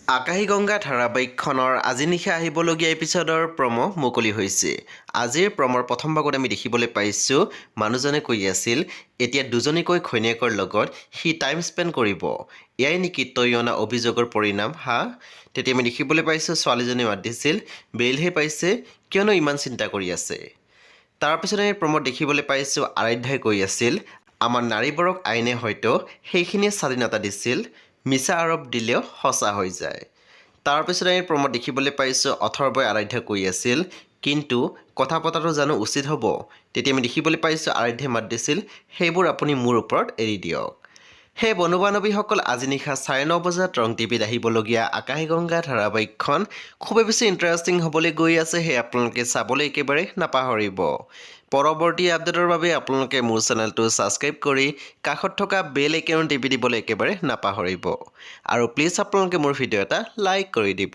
আকাশী গংগা ধাৰাবাহিকখনৰ আজি নিশা আহিবলগীয়া এপিছডৰ প্ৰমো মুকলি হৈছে। আজিৰ প্ৰমৰ প্ৰথম ভাগত আমি দেখিবলৈ পাইছোঁ মানুহজনে কৈ আছিল এতিয়া দুজনীকৈ ঘৈণীয়েকৰ লগত সি টাইম স্পেণ্ড কৰিব। এয়াই নেকি তই অনা অভিযোগৰ পৰিণাম হা? তেতিয়া আমি দেখিবলৈ পাইছোঁ ছোৱালীজনীয়ে মাত দিছিল বেইলহে পাইছে কিয়নো ইমান চিন্তা কৰি আছে। তাৰপিছত আমি প্ৰমত দেখিবলৈ পাইছোঁ আৰাধ্যাই কৈ আছিল আমাৰ নাৰীবোৰক আইনে হয়তো সেইখিনি স্বাধীনতা দিছিল, মিছা আৰোপ দিলেও সঁচা হৈ যায়। তাৰপিছত আমি প্ৰমত দেখিবলৈ পাইছোঁ অথৰ্বই আৰাধ্যাক কৈ আছিল কিন্তু কথা পতাটো জানো উচিত হ'ব? তেতিয়া আমি দেখিবলৈ পাইছোঁ আৰাধ্যাই মাত দিছিল সেইবোৰ আপুনি মোৰ ওপৰত এৰি দিয়ক। সেই বন্ধু বান্ধৱীসকল আজি নিশা 9:30 বজাত ৰং টিভিত আহিবলগীয়া আকাশী গংগা ধাৰাবাহিকখন খুবেই বেছি ইণ্টাৰেষ্টিং হ'বলৈ গৈ আছে, সেই আপোনালোকে চাবলৈ একেবাৰে নাপাহৰিব। পৰৱৰ্তী আপডেটৰ বাবে আপোনালোকে মোৰ চেনেলটো ছাবস্ক্ৰাইব কৰি কাষত থকা বেল আইকন টিপি দিবলৈ একেবাৰে নাপাহৰিব আৰু প্লিজ আপোনালোকে মোৰ ভিডিঅ' এটা লাইক কৰি দিব।